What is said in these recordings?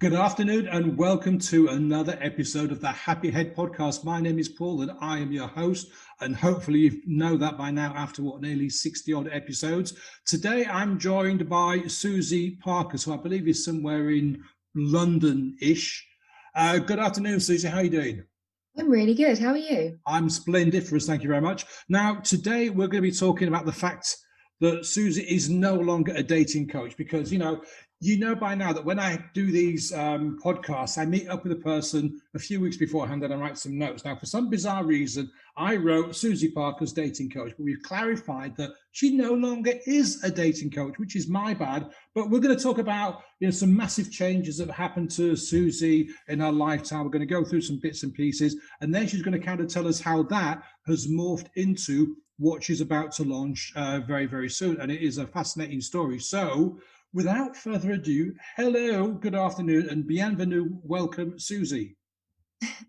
Good afternoon and welcome to another episode of the Happy Head podcast. My name is Paul and I am your host, and hopefully you know that by now after nearly 60 odd episodes. Today I'm joined by Suzie Parkus, who I believe is somewhere in London-ish. Good afternoon, Suzie. How are you doing? I'm really good. How are you? I'm splendiferous, thank you very much. Now, today we're going to be talking about the fact that Suzie is no longer a dating coach because, you know by now that when I do these podcasts, I meet up with a person a few weeks beforehand and I write some notes. Now, for some bizarre reason, I wrote Suzie Parkus dating coach, but we've clarified that she no longer is a dating coach, which is my bad. But we're going to talk about some massive changes that have happened to Suzie in her lifetime. We're going to go through some bits and pieces, and then she's going to kind of tell us how that has morphed into what she's about to launch very, very soon. And it is a fascinating story. So without further ado, hello, good afternoon, and bienvenue, welcome, Suzie.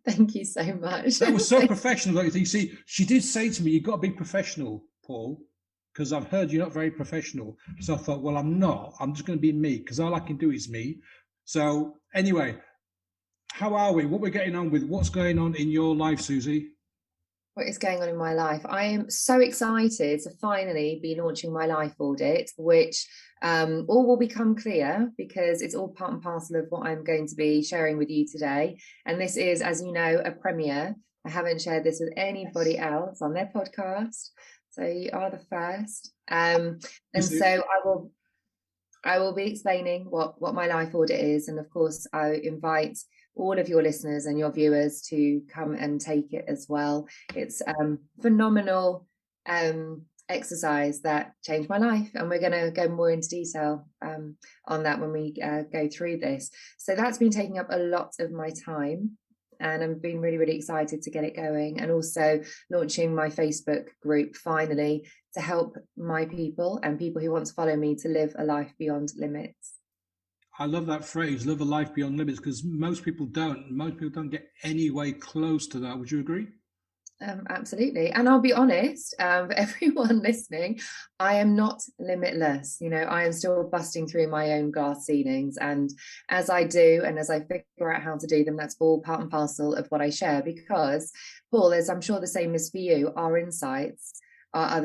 Thank you so much. That was so professional, don't you think? See, she did say to me, you've got to be professional, Paul, because I've heard you're not very professional. So I thought, well, I'm not. I'm just going to be me, because all I can do is me. So anyway, how are we? What we're getting on with? What's going on in your life, Suzie? What is going on in my life? I am so excited to finally be launching my life audit, which all will become clear because it's all part and parcel of what I'm going to be sharing with you today. And this is, as you know, a premiere. I haven't shared this with anybody else on their podcast. So you are the first. And so I will be explaining what my life audit is. And of course, I invite all of your listeners and your viewers to come and take it as well. It's phenomenal exercise that changed my life, and we're going to go more into detail on that when we go through this. So that's been taking up a lot of my time, and I've been really, really excited to get it going, and also launching my Facebook group finally to help my people and people who want to follow me to live a life beyond limits. I love that phrase, live a life beyond limits, because most people don't get anywhere close to that. Would you agree? Absolutely. And I'll be honest, for everyone listening, I am not limitless. I am still busting through my own glass ceilings. And as I do, and as I figure out how to do them, that's all part and parcel of what I share. Because, Paul, as I'm sure the same is for you, our insights are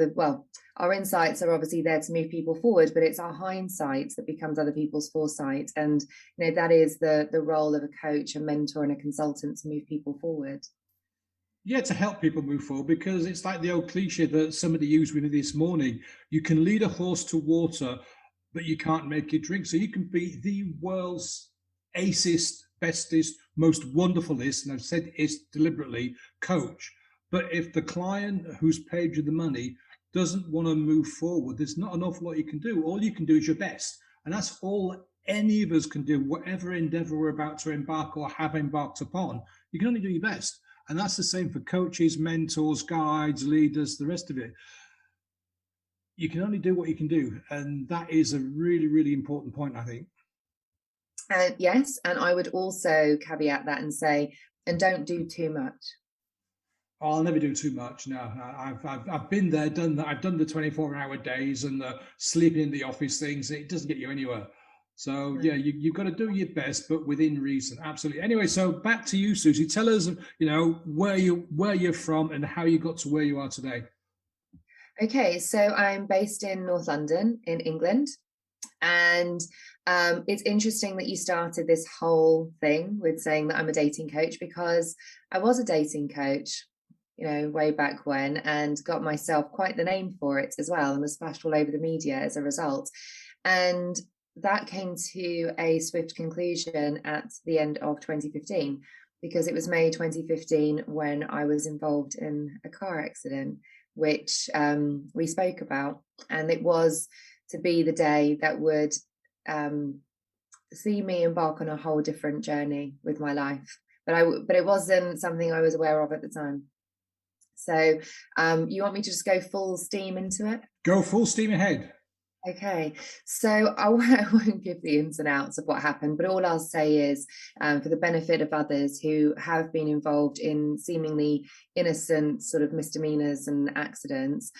obviously there to move people forward, but it's our hindsight that becomes other people's foresight. And, that is the role of a coach, a mentor, and a consultant to move people forward. Yeah, to help people move forward, because it's like the old cliche that somebody used with me this morning. You can lead a horse to water, but you can't make it drink. So you can be the world's acest, bestest, most wonderfulest, and I've said it's deliberately, coach. But if the client who's paid you the money doesn't want to move forward, there's not an awful lot you can do. All you can do is your best. And that's all any of us can do, whatever endeavor we're about to embark or have embarked upon. You can only do your best. And that's the same for coaches, mentors, guides, leaders, the rest of it. You can only do what you can do. And that is a really, really important point, I think. Yes. And I would also caveat that and say, and don't do too much. I'll never do too much. No, I've been there, done that. I've done the 24-hour days and the sleeping in the office things. It doesn't get you anywhere. So yeah, you've got to do your best, but within reason. Absolutely. Anyway, so back to you, Suzie. Tell us, where you're from and how you got to where you are today. Okay, so I'm based in North London in England, and it's interesting that you started this whole thing with saying that I'm a dating coach, because I was a dating coach, way back when, and got myself quite the name for it as well, and was splashed all over the media as a result. And that came to a swift conclusion at the end of 2015, because it was May 2015 when I was involved in a car accident, which we spoke about. And it was to be the day that would see me embark on a whole different journey with my life. But it wasn't something I was aware of at the time. So you want me to just go full steam into it? Go full steam ahead. Okay, so I won't give the ins and outs of what happened, but all I'll say is, for the benefit of others who have been involved in seemingly innocent sort of misdemeanors and accidents,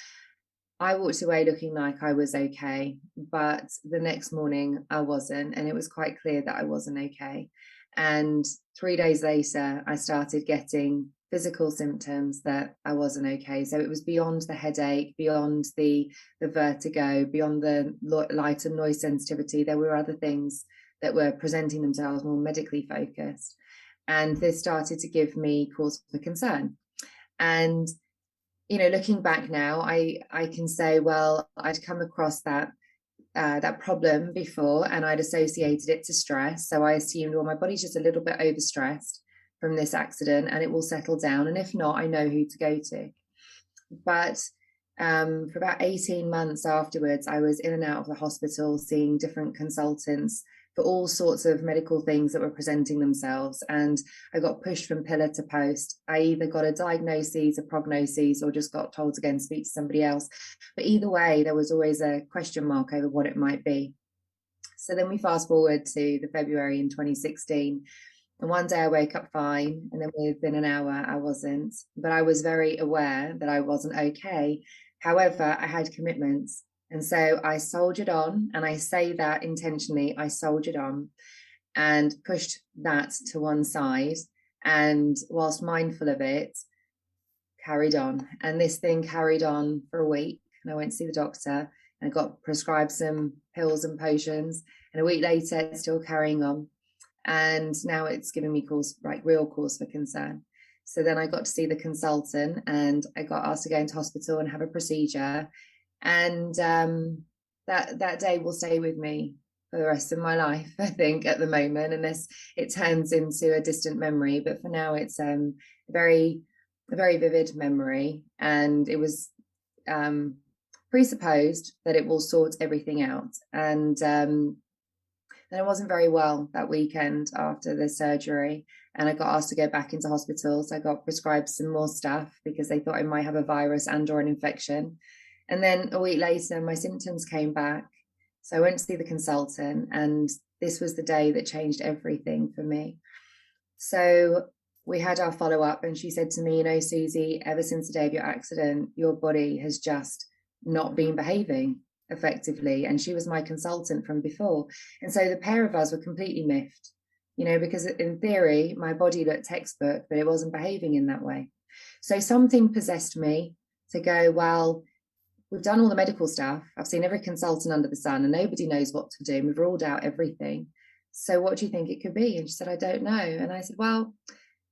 I walked away looking like I was okay, but the next morning I wasn't, and it was quite clear that I wasn't okay. And 3 days later, I started getting physical symptoms that I wasn't okay. So it was beyond the headache, beyond the vertigo, beyond the light and noise sensitivity. There were other things that were presenting themselves more medically focused, and this started to give me cause for concern. And looking back now, I can say, well, I'd come across that problem before, and I'd associated it to stress. So I assumed, well, my body's just a little bit overstressed from this accident, and it will settle down. And if not, I know who to go to. But for about 18 months afterwards, I was in and out of the hospital, seeing different consultants for all sorts of medical things that were presenting themselves. And I got pushed from pillar to post. I either got a diagnosis, a prognosis, or just got told to go and speak to somebody else. But either way, there was always a question mark over what it might be. So then we fast forward to the February in 2016. And one day I wake up fine, and then within an hour I wasn't. But I was very aware that I wasn't okay. However, I had commitments. And so I soldiered on, and I say that intentionally, I soldiered on and pushed that to one side. And whilst mindful of it, carried on. And this thing carried on for a week. And I went to see the doctor, and I got prescribed some pills and potions. And a week later, it's still carrying on. And now it's giving me real cause for concern. So then I got to see the consultant, and I got asked to go into hospital and have a procedure. And that day will stay with me for the rest of my life, I think, at the moment, unless it turns into a distant memory. But for now, it's a very vivid memory, and it was presupposed that it will sort everything out. And then I wasn't very well that weekend after the surgery, and I got asked to go back into hospital. So I got prescribed some more stuff because they thought I might have a virus and or an infection. And then a week later, my symptoms came back. So I went to see the consultant, and this was the day that changed everything for me. So we had our follow-up, and she said to me, Suzie, ever since the day of your accident, your body has just not been behaving effectively. And she was my consultant from before. And so the pair of us were completely miffed, because in theory, my body looked textbook, but it wasn't behaving in that way. So something possessed me to go, well, we've done all the medical stuff. I've seen every consultant under the sun, and nobody knows what to do. We've ruled out everything. So what do you think it could be? And she said, I don't know. And I said, well,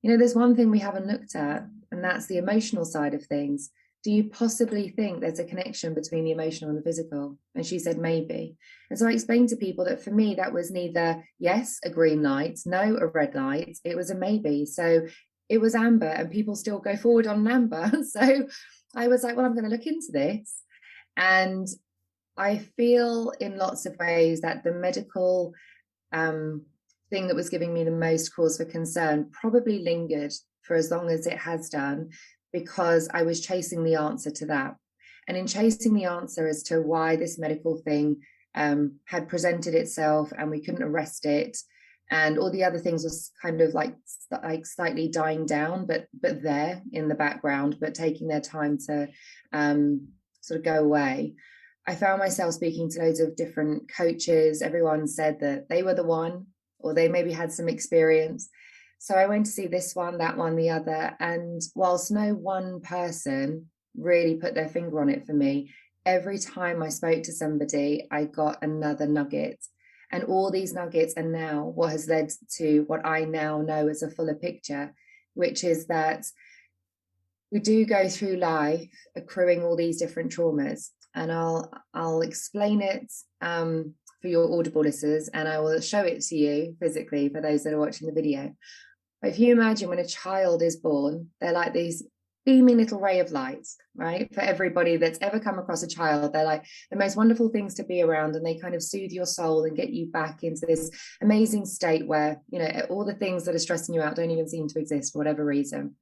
there's one thing we haven't looked at, and that's the emotional side of things. Do you possibly think there's a connection between the emotional and the physical? And she said, maybe. And so I explained to people that for me, that was neither yes, a green light, no, a red light. It was a maybe. So it was amber, and people still go forward on an amber. So I was like, well, I'm going to look into this. And I feel in lots of ways that the medical thing that was giving me the most cause for concern probably lingered for as long as it has done, because I was chasing the answer to that. And in chasing the answer as to why this medical thing had presented itself and we couldn't arrest it, and all the other things was kind of like slightly dying down, but there in the background, but taking their time to sort of go away. I found myself speaking to loads of different coaches. Everyone said that they were the one, or they maybe had some experience. So I went to see this one, that one, the other. And whilst no one person really put their finger on it for me, every time I spoke to somebody, I got another nugget. And all these nuggets are now what has led to what I now know as a fuller picture, which is that we do go through life accruing all these different traumas. And I'll explain it for your audible listeners, and I will show it to you physically for those that are watching the video. But if you imagine when a child is born, they're like these beaming little ray of light, right? For everybody that's ever come across a child, they're like the most wonderful things to be around, and they kind of soothe your soul and get you back into this amazing state where, all the things that are stressing you out don't even seem to exist for whatever reason.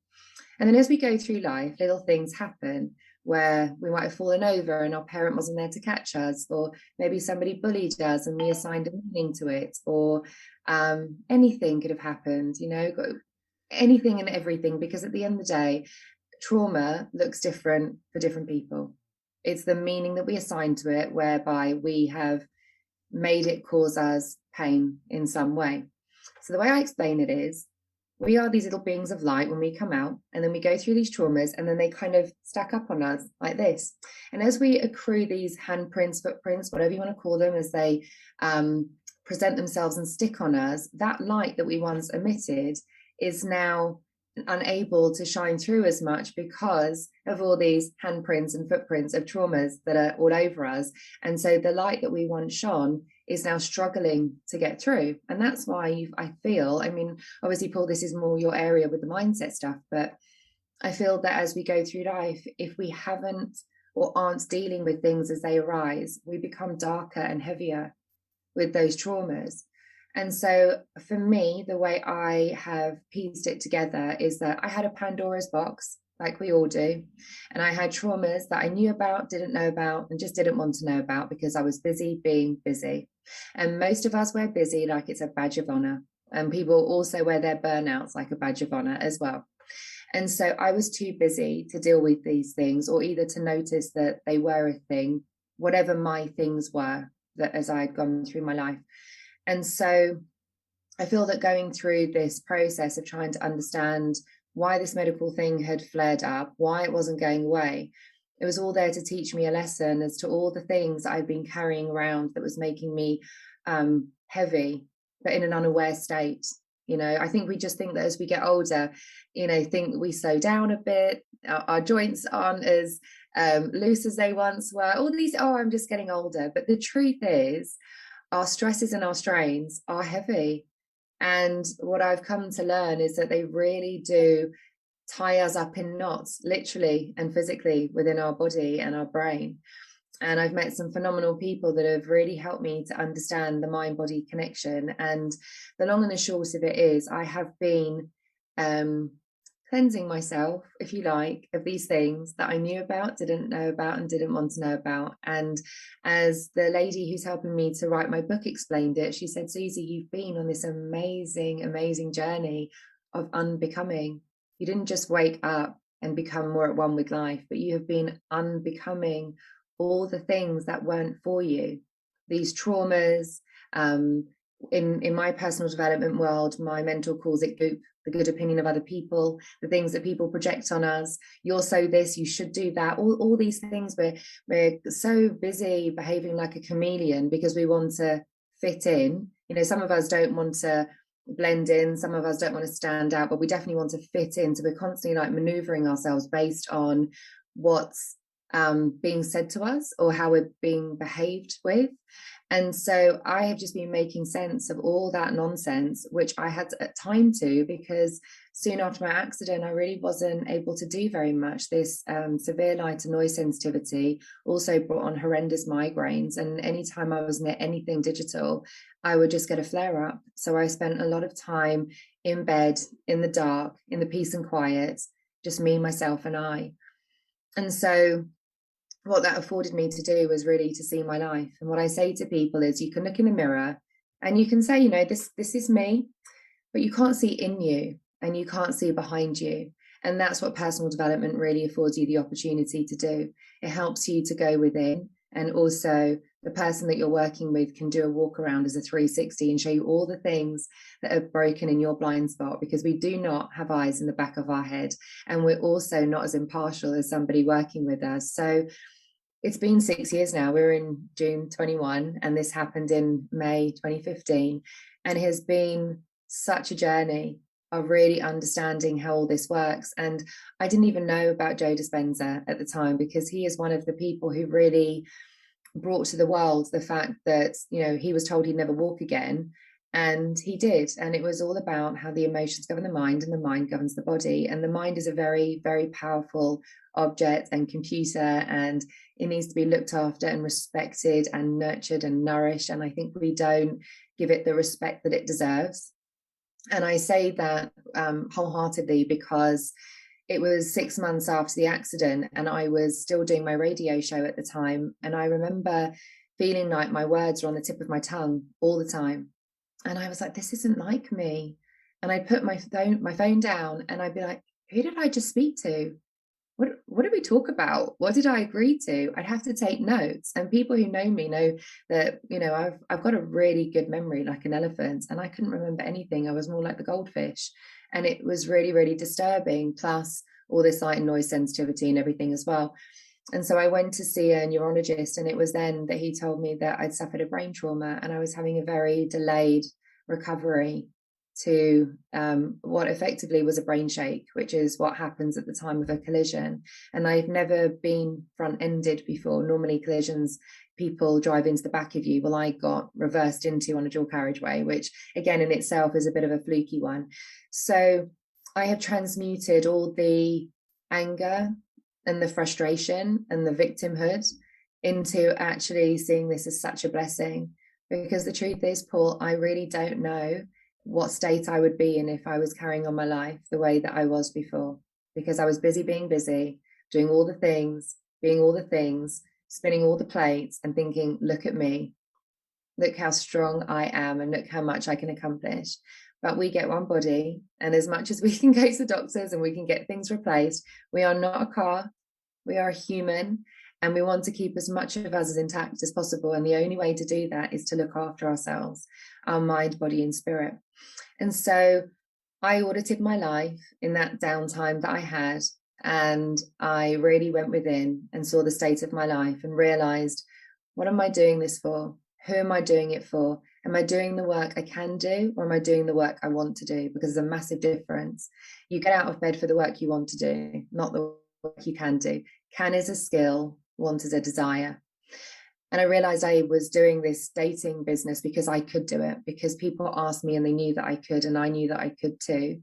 And then as we go through life, little things happen where we might have fallen over and our parent wasn't there to catch us, or maybe somebody bullied us and we assigned a meaning to it, or anything could have happened, anything and everything, because at the end of the day, trauma looks different for different people. It's the meaning that we assign to it, whereby we have made it cause us pain in some way. So the way I explain it is, we are these little beings of light when we come out, and then we go through these traumas, and then they kind of stack up on us like this. And as we accrue these handprints, footprints, whatever you want to call them, as they present themselves and stick on us, that light that we once emitted is now unable to shine through as much because of all these handprints and footprints of traumas that are all over us. And so the light that we once shone is now struggling to get through. And that's why I feel, I mean, obviously, Paul, this is more your area with the mindset stuff, but I feel that as we go through life, if we haven't or aren't dealing with things as they arise, we become darker and heavier with those traumas. And so for me, the way I have pieced it together is that I had a Pandora's box, like we all do. And I had traumas that I knew about, didn't know about, and just didn't want to know about because I was busy being busy. And most of us wear busy like it's a badge of honor. And people also wear their burnouts like a badge of honor as well. And so I was too busy to deal with these things, or either to notice that they were a thing, whatever my things were, that as I had gone through my life. And so I feel that going through this process of trying to understand why this medical thing had flared up, why it wasn't going away, it was all there to teach me a lesson as to all the things that I'd been carrying around that was making me heavy, but in an unaware state. You know, I think we just think that as we get older, you know, think we slow down a bit, our joints aren't as loose as they once were. All these, oh, I'm just getting older. But the truth is, our stresses and our strains are heavy. And what I've come to learn is that they really do tie us up in knots, literally and physically, within our body and our brain. And I've met some phenomenal people that have really helped me to understand the mind-body connection. And the long and the short of it is, I have been cleansing myself, if you like, of these things that I knew about, didn't know about, and didn't want to know about. And as the lady who's helping me to write my book explained it, she said, Suzie, you've been on this amazing, amazing journey of unbecoming. You didn't just wake up and become more at one with life, but you have been unbecoming all the things that weren't for you, these traumas. In my personal development world, my mentor calls it goop, the good opinion of other people, the things that people project on us. You're so this, you should do that. All these things, we're so busy behaving like a chameleon because we want to fit in. You know, some of us don't want to blend in, some of us don't want to stand out, but we definitely want to fit in. So we're constantly like maneuvering ourselves based on what's being said to us or how we're being behaved with. And so I have just been making sense of all that nonsense, which I had time to, because soon after my accident, I really wasn't able to do very much. This severe light and noise sensitivity also brought on horrendous migraines. And anytime I was near anything digital, I would just get a flare up. So I spent a lot of time in bed, in the dark, in the peace and quiet, just me, myself, and I. And so what that afforded me to do was really to see my life. And what I say to people is, you can look in the mirror and you can say, you know, this is me, but you can't see in you and you can't see behind you. And that's what personal development really affords you the opportunity to do. It helps you to go within, and also the person that you're working with can do a walk around as a 360 and show you all the things that are broken in your blind spot, because we do not have eyes in the back of our head, and we're also not as impartial as somebody working with us. So it's been 6 years now. We're in June 21, and this happened in May 2015. And it has been such a journey of really understanding how all this works. And I didn't even know about Joe Dispenza at the time, because he is one of the people who really brought to the world the fact that, you know, he was told he'd never walk again, and he did. And it was all about how the emotions govern the mind and the mind governs the body. And the mind is a very, very powerful object and computer, and it needs to be looked after and respected and nurtured and nourished. And I think we don't give it the respect that it deserves. And I say that wholeheartedly, because it was 6 months after the accident and I was still doing my radio show at the time. And I remember feeling like my words were on the tip of my tongue all the time. And I was like, this isn't like me. And I'd put my phone down and I'd be like, who did I just speak to? what did we talk about? What did I agree to? I'd have to take notes. And people who know me know that, I've got a really good memory, like an elephant, and I couldn't remember anything. I was more like the goldfish. And it was really, really disturbing, plus all this light and noise sensitivity and everything as well. And so I went to see a neurologist, and it was then that he told me that I'd suffered a brain trauma and I was having a very delayed recovery to what effectively was a brain shake, which is what happens at the time of a collision. And I've never been front-ended before. Normally collisions, people drive into the back of you. Well, I got reversed into on a dual carriageway, which again in itself is a bit of a fluky one. So I have transmuted all the anger and the frustration and the victimhood into actually seeing this as such a blessing. Because the truth is, Paul, I really don't know what state I would be in if I was carrying on my life the way that I was before, because I was busy being busy, doing all the things, being all the things, spinning all the plates and thinking, look at me, look how strong I am and look how much I can accomplish. But we get one body, and as much as we can go to doctors and we can get things replaced, we are not a car, we are a human, and we want to keep as much of us as intact as possible. And the only way to do that is to look after ourselves, our mind, body, and spirit. And so I audited my life in that downtime that I had, and I really went within and saw the state of my life and realized, what am I doing this for? Who am I doing it for? Am I doing the work I can do, or am I doing the work I want to do? Because there's a massive difference. You get out of bed for the work you want to do, not the work you can do. Can is a skill, want is a desire. And I realized I was doing this dating business because I could do it, because people asked me and they knew that I could, and I knew that I could too.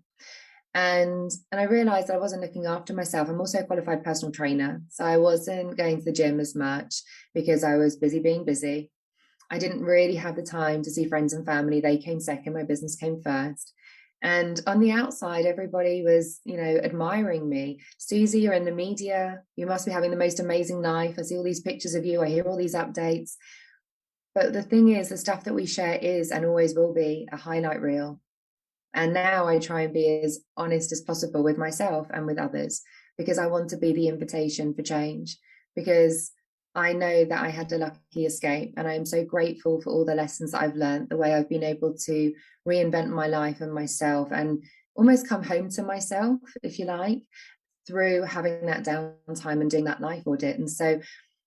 And I realized I wasn't looking after myself. I'm also a qualified personal trainer. So I wasn't going to the gym as much because I was busy being busy. I didn't really have the time to see friends and family. They came second, my business came first. And on the outside, everybody was, admiring me. Suzie, you're in the media. You must be having the most amazing life. I see all these pictures of you. I hear all these updates. But the thing is, the stuff that we share is and always will be a highlight reel. And now I try and be as honest as possible with myself and with others, because I want to be the invitation for change, because I know that I had a lucky escape, and I am so grateful for all the lessons that I've learned, the way I've been able to reinvent my life and myself and almost come home to myself, if you like, through having that downtime and doing that life audit. And so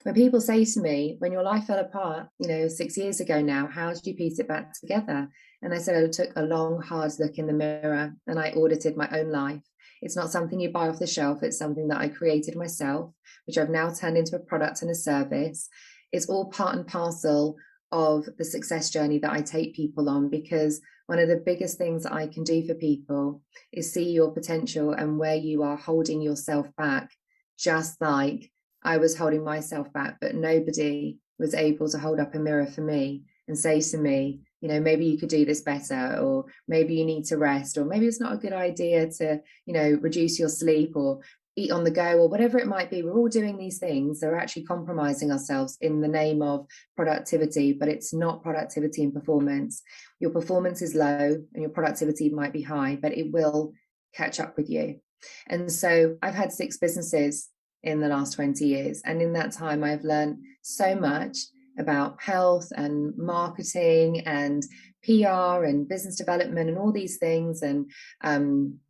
when people say to me, when your life fell apart, 6 years ago now, how did you piece it back together? And I said, I took a long, hard look in the mirror and I audited my own life. It's not something you buy off the shelf. It's something that I created myself, which I've now turned into a product and a service. It's all part and parcel of the success journey that I take people on, because one of the biggest things that I can do for people is see your potential and where you are holding yourself back, just like I was holding myself back, but nobody was able to hold up a mirror for me and say to me, maybe you could do this better, or maybe you need to rest, or maybe it's not a good idea to, reduce your sleep or eat on the go, or whatever it might be. We're all doing these things. They're actually compromising ourselves in the name of productivity, but it's not productivity and performance. Your performance is low and your productivity might be high, but it will catch up with you. And so I've had 6 businesses in the last 20 years. And in that time, I've learned so much about health and marketing and PR and business development and all these things, and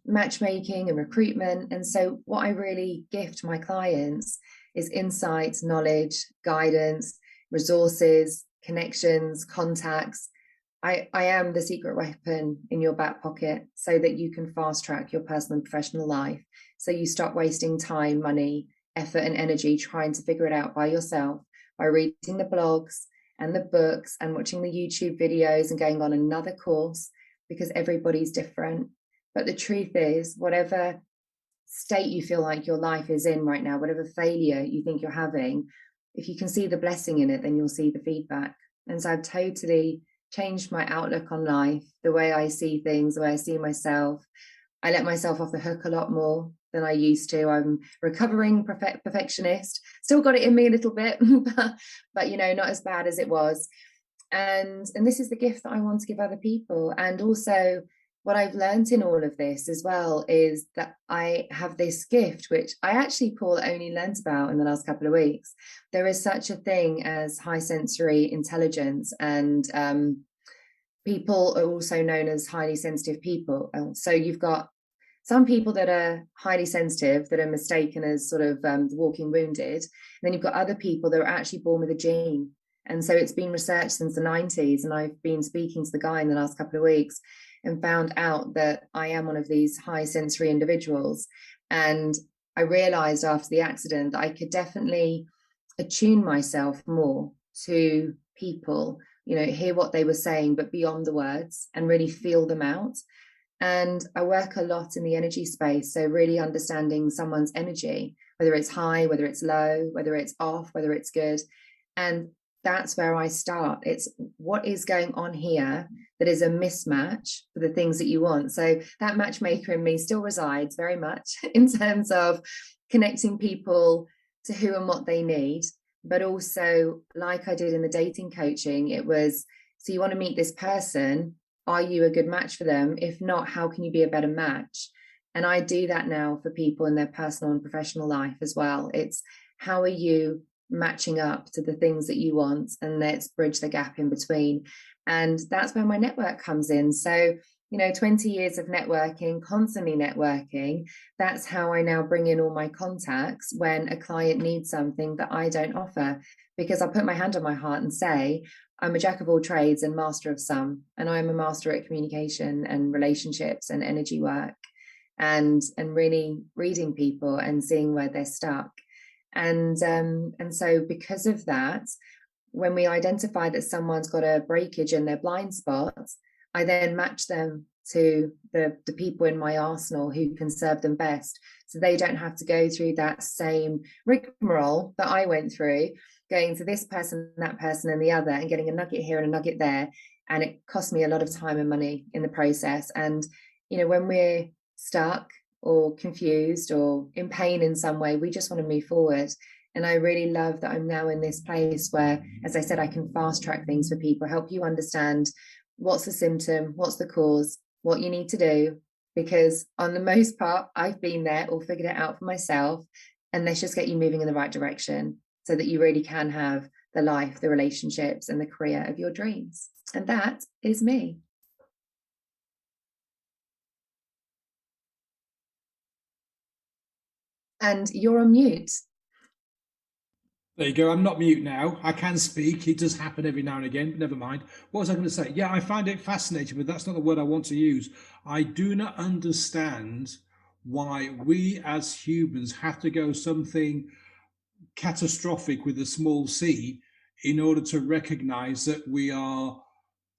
matchmaking and recruitment. And so what I really gift my clients is insights, knowledge, guidance, resources, connections, contacts. I am the secret weapon in your back pocket so that you can fast track your personal and professional life. So you stop wasting time, money, effort, and energy trying to figure it out by yourself, by reading the blogs and the books and watching the YouTube videos and going on another course, because everybody's different. But the truth is, whatever state you feel like your life is in right now, whatever failure you think you're having, if you can see the blessing in it, then you'll see the feedback. And so I've totally changed my outlook on life, the way I see things, the way I see myself. I let myself off the hook a lot more than I used to. I'm recovering perfectionist, still got it in me a little bit, but not as bad as it was. And this is the gift that I want to give other people. And also, what I've learned in all of this as well is that I have this gift, which I actually, Paul, only learned about in the last couple of weeks. There is such a thing as high sensory intelligence, and people are also known as highly sensitive people. So you've got some people that are highly sensitive that are mistaken as sort of walking wounded. And then you've got other people that are actually born with a gene. And so it's been researched since the 90s. And I've been speaking to the guy in the last couple of weeks and found out that I am one of these high sensory individuals. And I realized after the accident that I could definitely attune myself more to people, hear what they were saying, but beyond the words, and really feel them out. And I work a lot in the energy space. So really understanding someone's energy, whether it's high, whether it's low, whether it's off, whether it's good. And that's where I start. It's what is going on here that is a mismatch for the things that you want. So that matchmaker in me still resides very much in terms of connecting people to who and what they need. But also, like I did in the dating coaching, it was, so you want to meet this person. Are you a good match for them? If not, how can you be a better match? And I do that now for people in their personal and professional life as well. It's how are you matching up to the things that you want, and let's bridge the gap in between. And that's where my network comes in. So 20 years of networking, constantly networking. That's how I now bring in all my contacts when a client needs something that I don't offer, because I'll put my hand on my heart and say, I'm a jack of all trades and master of some, and I'm a master at communication and relationships and energy work, and really reading people and seeing where they're stuck. And so because of that, when we identify that someone's got a breakage in their blind spots, I then match them to the people in my arsenal who can serve them best, so they don't have to go through that same rigmarole that I went through, going to this person, that person, and the other, and getting a nugget here and a nugget there. And it cost me a lot of time and money in the process. And, when we're stuck or confused or in pain in some way, we just want to move forward. And I really love that I'm now in this place where, as I said, I can fast track things for people, help you understand what's the symptom, what's the cause, what you need to do. Because on the most part, I've been there or figured it out for myself. And let's just get you moving in the right direction so that you really can have the life, the relationships, and the career of your dreams. And that is me. And you're on mute. There you go. I'm not mute now. I can speak. It does happen every now and again, but never mind. What was I going to say? Yeah, I find it fascinating, but that's not the word I want to use. I do not understand why we as humans have to go something catastrophic with a small c in order to recognize that we are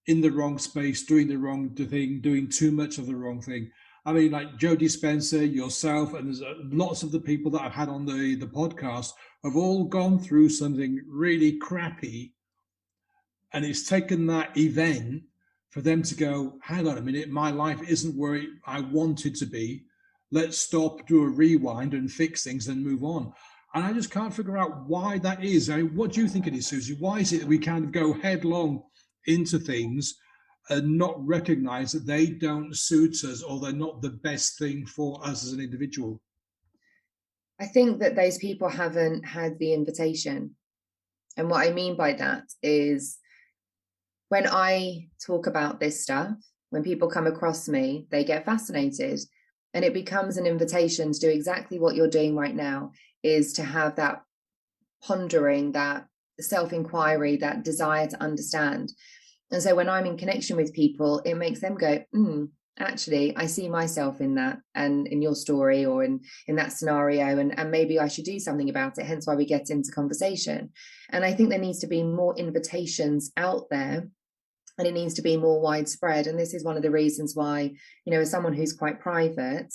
in the wrong space, doing the wrong thing, doing too much of the wrong thing. I mean, like Joe Dispenza, yourself, and there's lots of the people that I've had on the podcast have all gone through something really crappy. And it's taken that event for them to go, hang on a minute, my life isn't where I want it to be. Let's stop, do a rewind and fix things and move on. And I just can't figure out why that is. I mean, what do you think it is, Suzie? Why is it that we kind of go headlong into things and not recognize that they don't suit us or they're not the best thing for us as an individual? I think that those people haven't had the invitation. And what I mean by that is, when I talk about this stuff, when people come across me, they get fascinated, and it becomes an invitation to do exactly what you're doing right now, is to have that pondering, that self-inquiry, that desire to understand. And so when I'm in connection with people, it makes them go, actually, I see myself in that, and in your story, or in that scenario, and maybe I should do something about it. Hence why we get into conversation. And I think there needs to be more invitations out there, and it needs to be more widespread. And this is one of the reasons why, as someone who's quite private,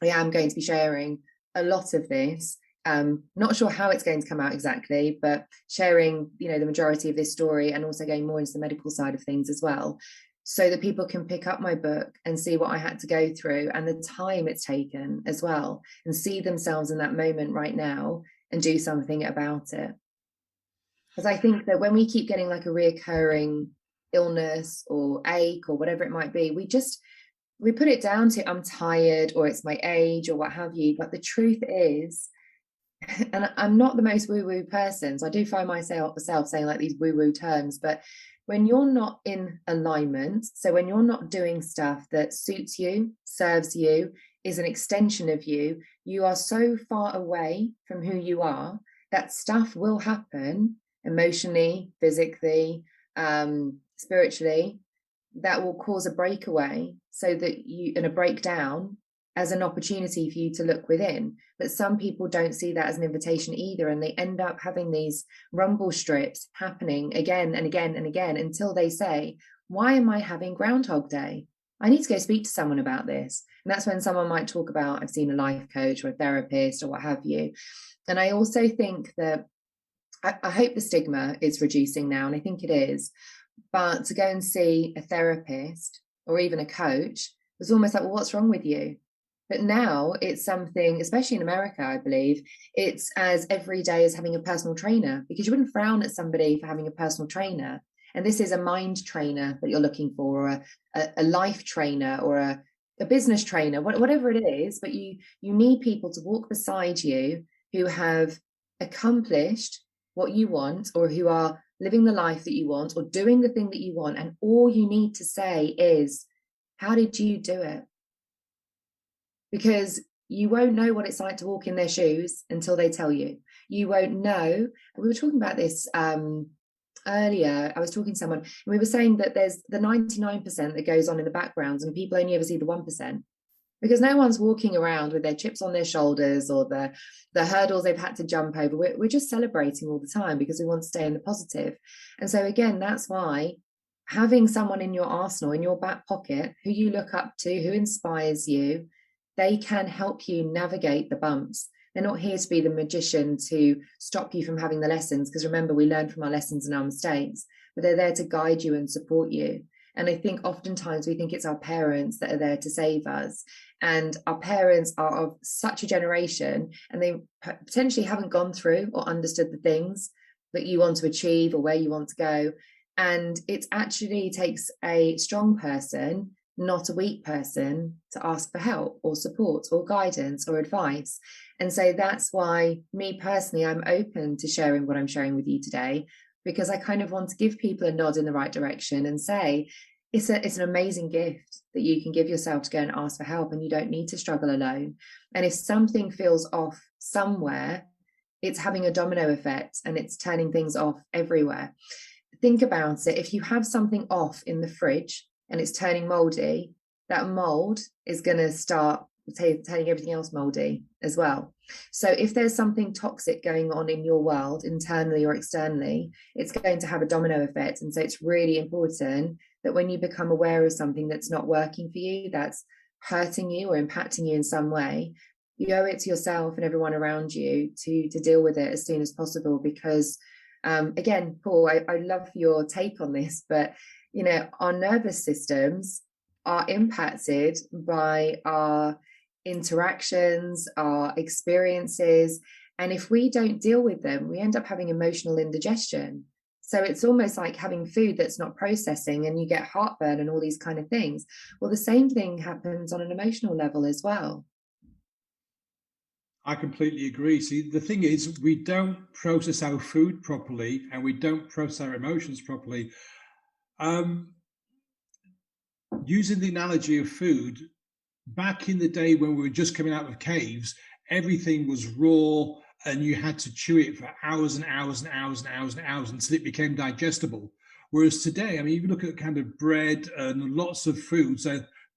I am going to be sharing a lot of this. Not sure how it's going to come out exactly, but sharing, the majority of this story, and also going more into the medical side of things as well, so that people can pick up my book and see what I had to go through and the time it's taken as well, and see themselves in that moment right now and do something about it. Because I think that when we keep getting like a reoccurring illness or ache or whatever it might be, we put it down to I'm tired or it's my age or what have you. But the truth is, and I'm not the most woo-woo person, so I do find myself saying like these woo-woo terms, but when you're not in alignment, so when you're not doing stuff that suits you, serves you, is an extension of you, you are so far away from who you are that stuff will happen emotionally, physically, spiritually, that will cause a breakaway, so that you, and a breakdown, as an opportunity for you to look within. But some people don't see that as an invitation either, and they end up having these rumble strips happening again and again and again until they say, why am I having Groundhog Day? I need to go speak to someone about this. And that's when someone might talk about, I've seen a life coach or a therapist or what have you. And I also think that I hope the stigma is reducing now, and I think it is. But to go and see a therapist or even a coach was almost like, well, what's wrong with you? But now it's something, especially in America, I believe, it's as every day as having a personal trainer, because you wouldn't frown at somebody for having a personal trainer. And this is a mind trainer that you're looking for, or a life trainer, or a business trainer, whatever it is. But you need people to walk beside you who have accomplished what you want, or who are living the life that you want, or doing the thing that you want. And all you need to say is, how did you do it? Because you won't know what it's like to walk in their shoes until they tell you. You won't know. We were talking about this earlier. I was talking to someone, and we were saying that there's the 99% that goes on in the background, and people only ever see the 1%. Because no one's walking around with their chips on their shoulders, or the hurdles they've had to jump over. We're just celebrating all the time because we want to stay in the positive. And so again, that's why having someone in your arsenal, in your back pocket, who you look up to, who inspires you, they can help you navigate the bumps. They're not here to be the magician to stop you from having the lessons, because remember, we learn from our lessons and our mistakes, but they're there to guide you and support you. And I think oftentimes we think it's our parents that are there to save us. And our parents are of such a generation, and they potentially haven't gone through or understood the things that you want to achieve or where you want to go. And it actually takes a strong person, not a weak person, to ask for help or support or guidance or advice. And so that's why, me personally, I'm open to sharing what I'm sharing with you today, because I kind of want to give people a nod in the right direction and say, it's an amazing gift that you can give yourself to go and ask for help, and you don't need to struggle alone. And if something feels off somewhere, it's having a domino effect, and it's turning things off everywhere. Think about it. If you have something off in the fridge and it's turning moldy, that mold is going to start turning everything else moldy as well. So if there's something toxic going on in your world, internally or externally, it's going to have a domino effect. And so it's really important that when you become aware of something that's not working for you, that's hurting you or impacting you in some way, you owe it to yourself and everyone around you to deal with it as soon as possible. Because again, Paul, I love your take on this, but you know, our nervous systems are impacted by our interactions, our experiences. And if we don't deal with them, we end up having emotional indigestion. So it's almost like having food that's not processing, and you get heartburn and all these kind of things. Well, the same thing happens on an emotional level as well. I completely agree. See, the thing is, we don't process our food properly, and we don't process our emotions properly. Using the analogy of food, back in the day when we were just coming out of caves, everything was raw, and you had to chew it for hours and hours and hours and hours and hours until it became digestible. Whereas today, I mean, if you look at kind of bread and lots of foods,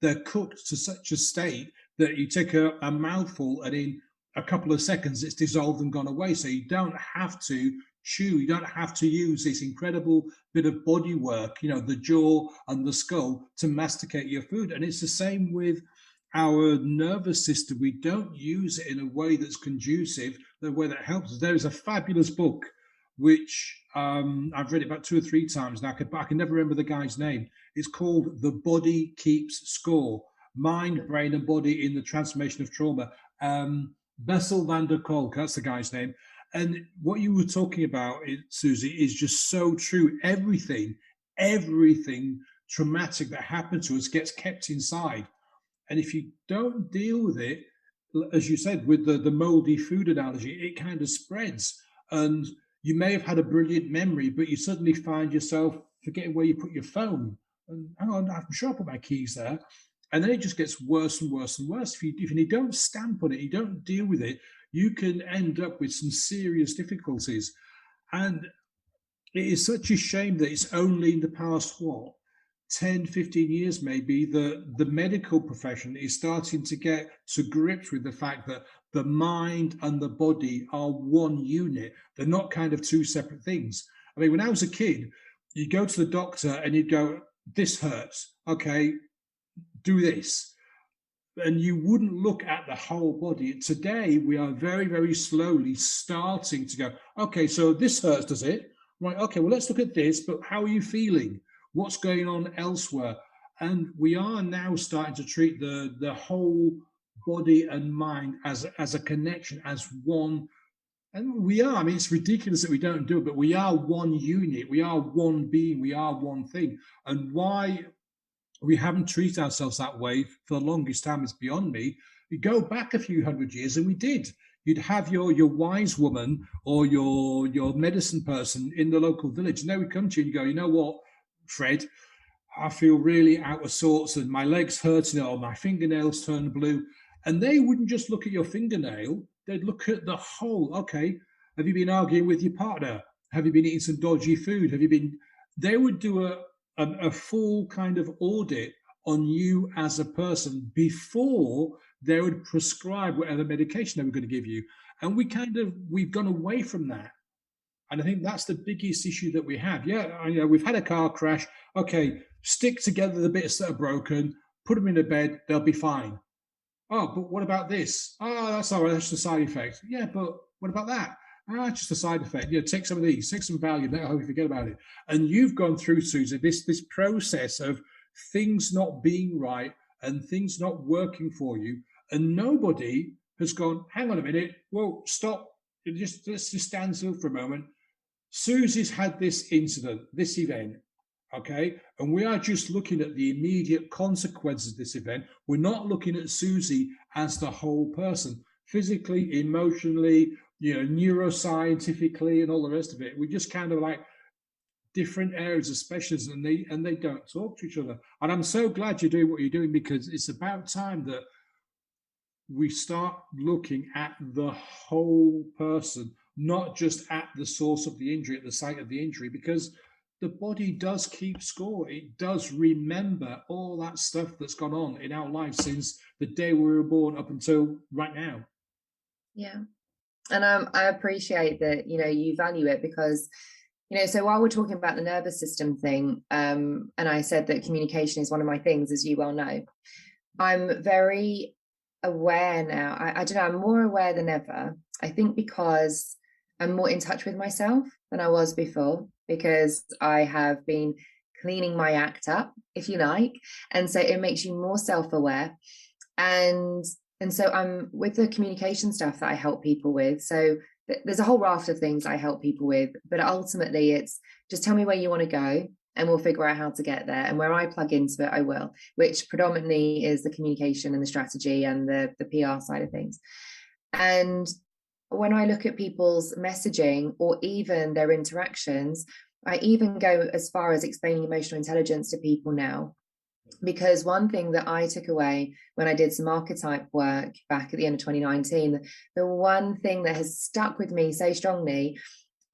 they're cooked to such a state that you take a mouthful, and in a couple of seconds it's dissolved and gone away. So you don't have to chew, you don't have to use this incredible bit of body work, you know, the jaw and the skull, to masticate your food. And it's the same with our nervous system. We don't use it in a way that's conducive, the way that helps us. There is a fabulous book which I've read it about 2 or 3 times now, but I can never remember the guy's name. It's called The Body Keeps Score: Mind, Brain and Body in the Transformation of Trauma. Bessel van der Kolk, that's the guy's name. And what you were talking about, Suzie, is just so true. Everything traumatic that happened to us gets kept inside. And if you don't deal with it, as you said, with the moldy food analogy, it kind of spreads. And you may have had a brilliant memory, but you suddenly find yourself forgetting where you put your phone. And hang on, I'm sure I put my keys there. And then it just gets worse and worse and worse. If you don't stamp on it, you don't deal with it, you can end up with some serious difficulties. And it is such a shame that it's only in the past, what, 10, 15 years maybe, the medical profession is starting to get to grips with the fact that the mind and the body are one unit. They're not kind of two separate things. I mean, when I was a kid, you go to the doctor and you'd go, this hurts. Okay, do this. And you wouldn't look at the whole body. Today, we are very, very slowly starting to go, okay, so this hurts, does it? Right, okay, well, let's look at this, but how are you feeling? What's going on elsewhere? And we are now starting to treat the whole body and mind as a connection, as one. And we are, I mean, it's ridiculous that we don't do it, but we are one unit, we are one being, we are one thing. And why we haven't treated ourselves that way for the longest time is beyond me. You go back a few hundred years and we did. You'd have your wise woman or your medicine person in the local village, and they would come to you and go, you know what, Fred, I feel really out of sorts and my legs hurting or my fingernails turn blue. And they wouldn't just look at your fingernail, they'd look at the whole. Okay, have you been arguing with your partner? Have you been eating some dodgy food? Have you been, they would do a full kind of audit on you as a person before they would prescribe whatever medication they were going to give you. And we've gone away from that. And I think that's the biggest issue that we have. Yeah, you know, we've had a car crash. Okay, stick together the bits that are broken, put them in a bed, they'll be fine. Oh, but what about this? Oh, that's all right, that's the side effect. Yeah, but what about that? Ah, just a side effect. You know, take some of these, take some value, I hope you forget about it. And you've gone through, Susie, this process of things not being right and things not working for you. And nobody has gone, hang on a minute, whoa, stop. Let's just stand still for a moment. Susie's had this incident, this event, okay? And we are just looking at the immediate consequences of this event. We're not looking at Susie as the whole person, physically, emotionally, you know, neuroscientifically, and all the rest of it. We just kind of like different areas of specialism, and they don't talk to each other. And I'm so glad you're doing what you're doing, because it's about time that we start looking at the whole person, not just at the source of the injury, at the site of the injury, because the body does keep score. It does remember all that stuff that's gone on in our lives since the day we were born up until right now. Yeah. And I appreciate that, you know, you value it, because, you know, so while we're talking about the nervous system thing, and I said that communication is one of my things, as you well know, I'm very aware now. I don't know, I'm more aware than ever. I think because I'm more in touch with myself than I was before, because I have been cleaning my act up, if you like. And so it makes you more self-aware. And so I'm with the communication stuff that I help people with. So there's a whole raft of things I help people with, but ultimately it's just tell me where you want to go and we'll figure out how to get there. And where I plug into it, I will, which predominantly is the communication and the strategy and the PR side of things. And when I look at people's messaging or even their interactions, I even go as far as explaining emotional intelligence to people now. Because one thing that I took away when I did some archetype work back at the end of 2019, the one thing that has stuck with me so strongly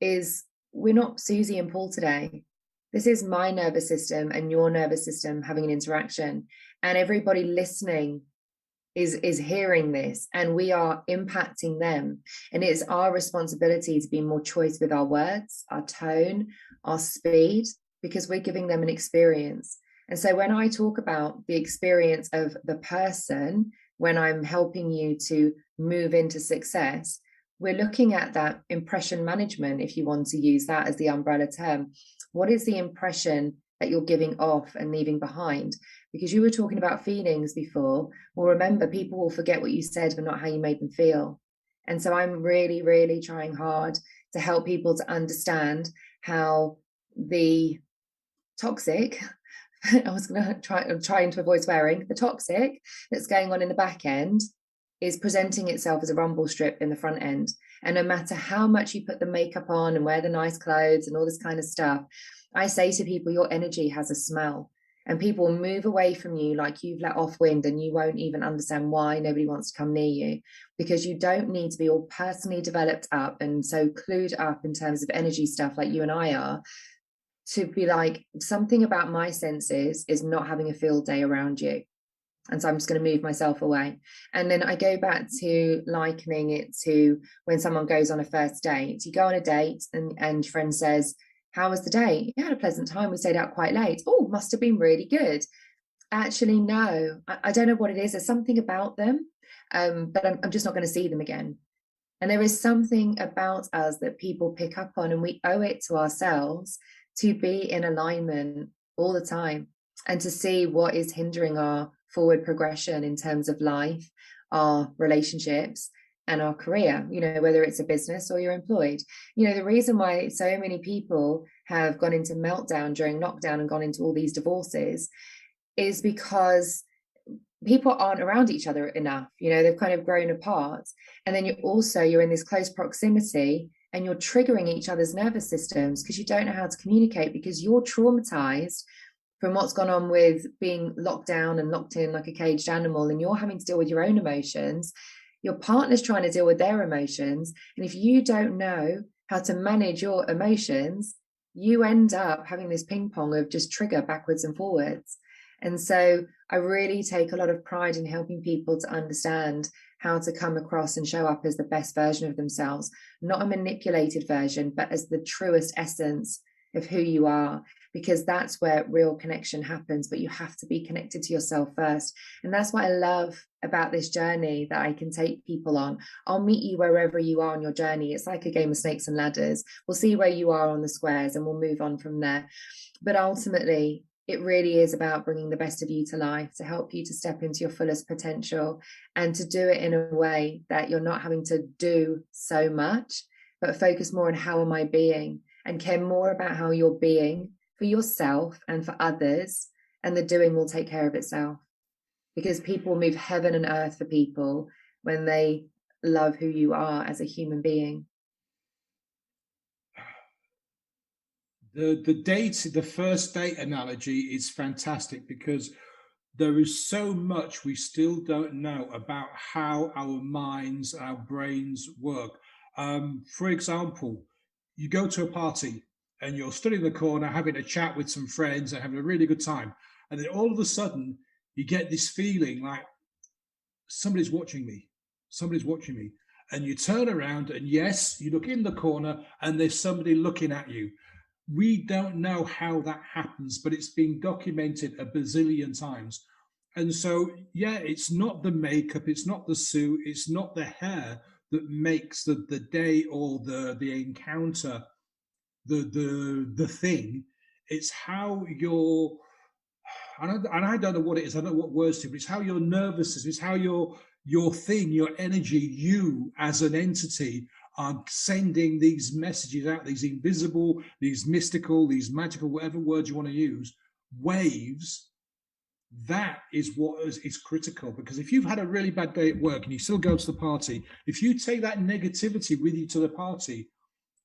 is we're not Susie and Paul today. This is my nervous system and your nervous system having an interaction, and everybody listening is hearing this, and we are impacting them. And it's our responsibility to be more choice with our words, our tone, our speed, because we're giving them an experience. And so when I talk about the experience of the person, when I'm helping you to move into success, we're looking at that impression management, if you want to use that as the umbrella term. What is the impression that you're giving off and leaving behind? Because you were talking about feelings before. Well, remember, people will forget what you said, but not how you made them feel. And so I'm really, really trying hard to help people to understand how the toxic I was going to trying to avoid swearing. The toxic that's going on in the back end is presenting itself as a rumble strip in the front end. And no matter how much you put the makeup on and wear the nice clothes and all this kind of stuff, I say to people, your energy has a smell. And people will move away from you like you've let off wind, and you won't even understand why nobody wants to come near you, because you don't need to be all personally developed up and so clued up in terms of energy stuff like you and I are, to be like, something about my senses is not having a field day around you. And so I'm just going to move myself away. And then I go back to likening it to when someone goes on a first date. You go on a date and your friend says, how was the date? You had a pleasant time. We stayed out quite late. Oh, must have been really good. Actually, no, I don't know what it is. There's something about them, but I'm just not going to see them again. And there is something about us that people pick up on, and we owe it to ourselves to be in alignment all the time and to see what is hindering our forward progression in terms of life, our relationships, and our career, whether it's a business or you're employed. The reason why so many people have gone into meltdown during lockdown and gone into all these divorces is because people aren't around each other enough. They've kind of grown apart. And then you're in this close proximity and you're triggering each other's nervous systems because you don't know how to communicate, because you're traumatized from what's gone on with being locked down and locked in like a caged animal, and you're having to deal with your own emotions. Your partner's trying to deal with their emotions. And if you don't know how to manage your emotions, you end up having this ping pong of just trigger backwards and forwards. And so I really take a lot of pride in helping people to understand how to come across and show up as the best version of themselves, not a manipulated version, but as the truest essence of who you are, because that's where real connection happens. But you have to be connected to yourself first. And that's what I love about this journey that I can take people on. I'll meet you wherever you are on your journey. It's like a game of snakes and ladders. We'll see where you are on the squares and we'll move on from there. But ultimately, it really is about bringing the best of you to life, to help you to step into your fullest potential and to do it in a way that you're not having to do so much, but focus more on how am I being, and care more about how you're being for yourself and for others. And the doing will take care of itself, because people move heaven and earth for people when they love who you are as a human being. The first date analogy is fantastic, because there is so much we still don't know about how our minds, our brains work. For example, you go to a party and you're stood in the corner having a chat with some friends and having a really good time. And then all of a sudden, you get this feeling like somebody's watching me, somebody's watching me. And you turn around and yes, you look in the corner and there's somebody looking at you. We don't know how that happens, but it's been documented a bazillion times. And so, yeah, it's not the makeup, it's not the suit, it's not the hair that makes the day or the encounter the thing. It's how you're, and I don't know what it is, I don't know what words to, but it's how your nervous system, it's how your thing, your energy, you as an entity are sending these messages out, these invisible, these mystical, these magical, whatever words you want to use, waves. That is what is critical, because if you've had a really bad day at work and you still go to the party, if you take that negativity with you to the party,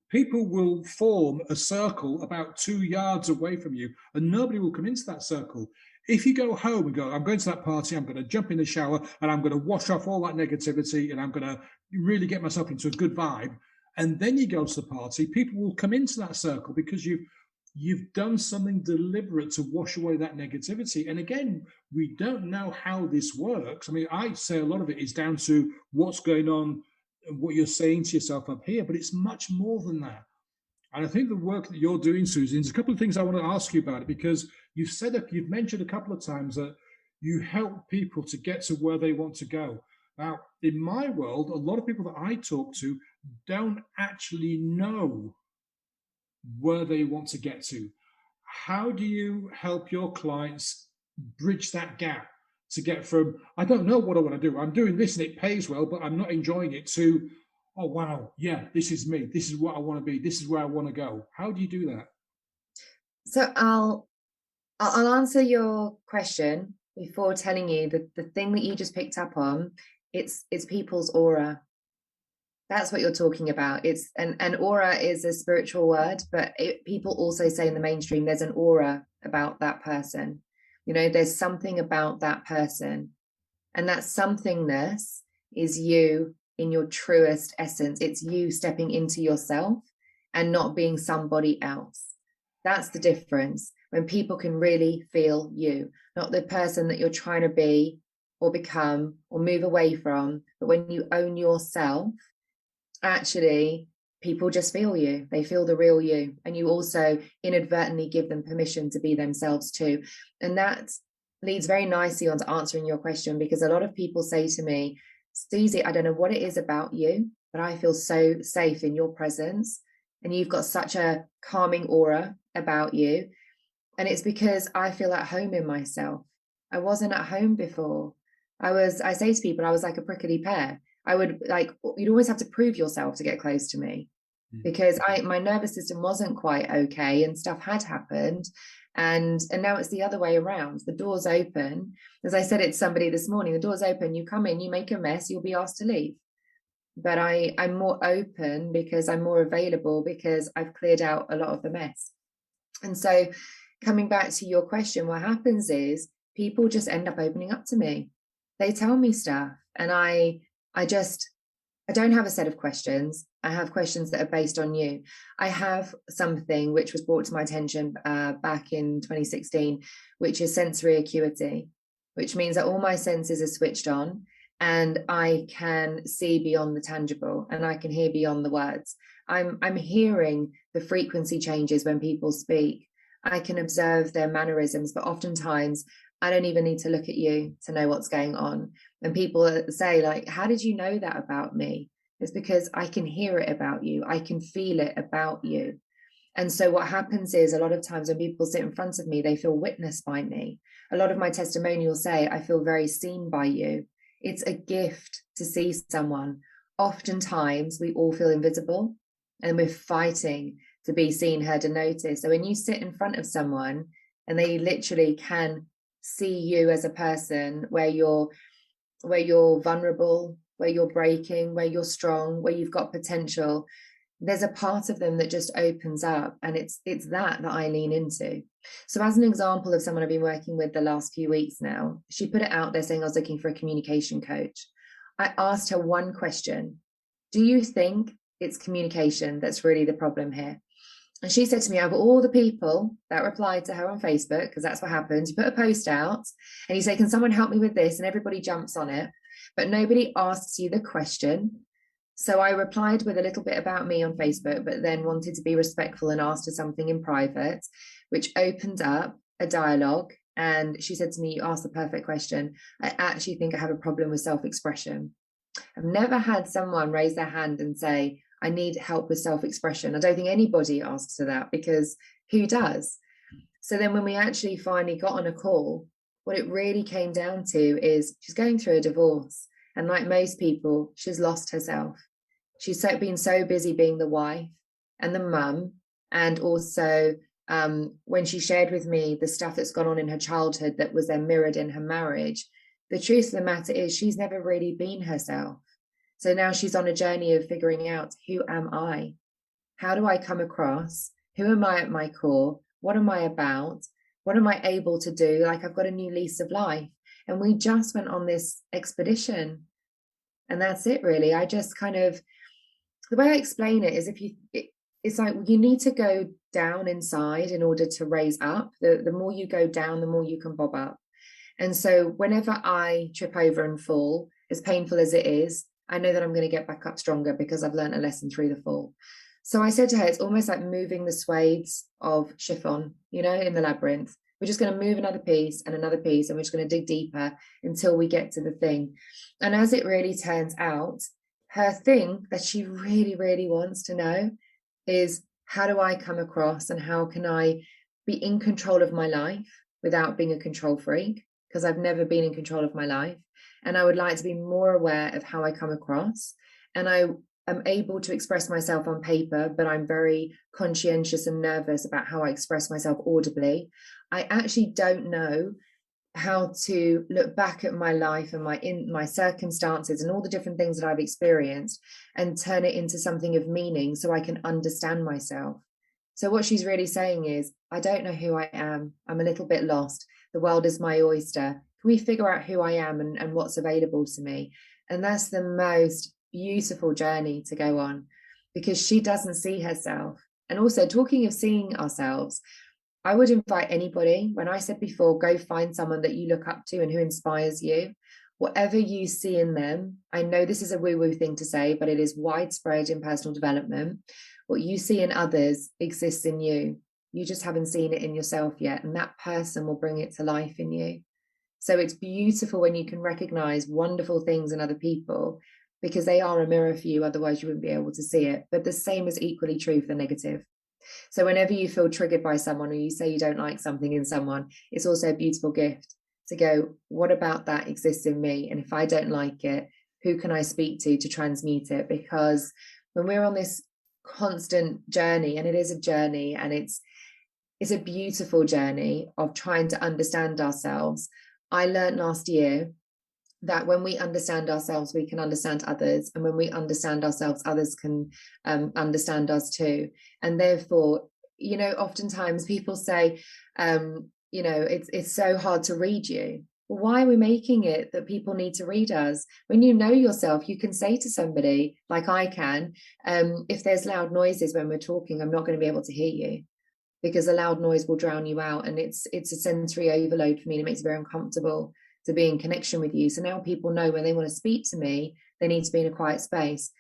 people will form a circle about 2 yards away from you and nobody will come into that circle. If you go home and go, I'm going to that party, I'm going to jump in the shower and I'm going to wash off all that negativity and I'm going to really get myself into a good vibe, and then you go to the party, people will come into that circle because you've done something deliberate to wash away that negativity. And again, we don't know how this works. I mean, I say a lot of it is down to what's going on, what you're saying to yourself up here, but it's much more than that. And I think the work that you're doing, Susie, there's a couple of things I want to ask you about it, because you've mentioned a couple of times that you help people to get to where they want to go. Now, in my world, a lot of people that I talk to don't actually know where they want to get to. How do you help your clients bridge that gap to get from, I don't know what I want to do, I'm doing this and it pays well, but I'm not enjoying it, to, oh, wow, yeah, this is me. This is what I want to be. This is where I want to go. How do you do that? So I'll I'll answer your question before telling you that the thing that you just picked up on, it's people's aura. That's what you're talking about. It's an aura is a spiritual word, but people also say in the mainstream there's an aura about that person. You know, there's something about that person, and that somethingness is you in your truest essence. It's you stepping into yourself and not being somebody else. That's the difference. When people can really feel you, not the person that you're trying to be or become or move away from, but when you own yourself, actually people just feel you. They feel the real you, and you also inadvertently give them permission to be themselves too. And that leads very nicely on to answering your question, because a lot of people say to me, Suzie, I don't know what it is about you, but I feel so safe in your presence, and you've got such a calming aura about you. And it's because I feel at home in myself. I wasn't at home before. I say to people, I was like a prickly pear. I would like, you'd always have to prove yourself to get close to me, because my nervous system wasn't quite okay and stuff had happened. And now it's the other way around. The door's open. As I said it to somebody this morning, the door's open, you come in, you make a mess, you'll be asked to leave. But I'm more open because I'm more available, because I've cleared out a lot of the mess. And so coming back to your question, what happens is people just end up opening up to me. They tell me stuff, and I don't have a set of questions. I have questions that are based on you. I have something which was brought to my attention back in 2016, which is sensory acuity, which means that all my senses are switched on, and I can see beyond the tangible, and I can hear beyond the words. I'm hearing the frequency changes when people speak. I can observe their mannerisms, but oftentimes I don't even need to look at you to know what's going on. And people say, like, how did you know that about me? It's because I can hear it about you. I can feel it about you. And so what happens is, a lot of times when people sit in front of me, they feel witnessed by me. A lot of my testimonials say, I feel very seen by you. It's a gift to see someone. Oftentimes we all feel invisible, and we're fighting to be seen, heard, and noticed. So when you sit in front of someone and they literally can see you as a person, where you're vulnerable, where you're breaking, where you're strong, where you've got potential, there's a part of them that just opens up, and it's that I lean into. So as an example of someone I've been working with the last few weeks now, she put it out there saying I was looking for a communication coach. I asked her one question: do you think it's communication that's really the problem here? And she said to me, out of all the people that replied to her on Facebook, because that's what happens, you put a post out and you say, can someone help me with this? And everybody jumps on it, but nobody asks you the question. So I replied with a little bit about me on Facebook, but then wanted to be respectful and asked her something in private, which opened up a dialogue. And she said to me, you asked the perfect question. I actually think I have a problem with self-expression. I've never had someone raise their hand and say, I need help with self-expression. I don't think anybody asks for that, because who does? So then when we actually finally got on a call, what it really came down to is she's going through a divorce. And like most people, she's lost herself. She's been so busy being the wife and the mum. And also when she shared with me the stuff that's gone on in her childhood that was then mirrored in her marriage, the truth of the matter is she's never really been herself. So now she's on a journey of figuring out, who am I? How do I come across? Who am I at my core? What am I about? What am I able to do? Like, I've got a new lease of life. And we just went on this expedition. And that's it, really. I just kind of, the way I explain it is, it's like you need to go down inside in order to raise up. The more you go down, the more you can bob up. And so whenever I trip over and fall, as painful as it is, I know that I'm going to get back up stronger, because I've learned a lesson through the fall. So I said to her, it's almost like moving the swathes of chiffon, in the labyrinth. We're just going to move another piece and another piece, and we're just going to dig deeper until we get to the thing. And as it really turns out, her thing that she really, really wants to know is, how do I come across, and how can I be in control of my life without being a control freak? Because I've never been in control of my life. And I would like to be more aware of how I come across. And I am able to express myself on paper, but I'm very conscientious and nervous about how I express myself audibly. I actually don't know how to look back at my life and my circumstances and all the different things that I've experienced and turn it into something of meaning so I can understand myself. So what she's really saying is, I don't know who I am. I'm a little bit lost. The world is my oyster. Can we figure out who I am and what's available to me? And that's the most beautiful journey to go on, because she doesn't see herself. And also, talking of seeing ourselves, I would invite anybody, when I said before, go find someone that you look up to and who inspires you. Whatever you see in them, I know this is a woo-woo thing to say, but it is widespread in personal development. What you see in others exists in you. You just haven't seen it in yourself yet, and that person will bring it to life in you. So it's beautiful when you can recognize wonderful things in other people, because they are a mirror for you, otherwise you wouldn't be able to see it. But the same is equally true for the negative. So whenever you feel triggered by someone, or you say you don't like something in someone, it's also a beautiful gift to go, what about that exists in me? And if I don't like it, who can I speak to transmute it? Because when we're on this constant journey, and it is a journey, and it's a beautiful journey of trying to understand ourselves. I learned last year that when we understand ourselves, we can understand others. And when we understand ourselves, others can understand us too. And therefore, oftentimes people say, it's so hard to read you. Well, why are we making it that people need to read us? When you know yourself, you can say to somebody, like I can, if there's loud noises when we're talking, I'm not going to be able to hear you, because a loud noise will drown you out. And it's a sensory overload for me, and it makes it very uncomfortable to be in connection with you. So now people know when they want to speak to me, they need to be in a quiet space.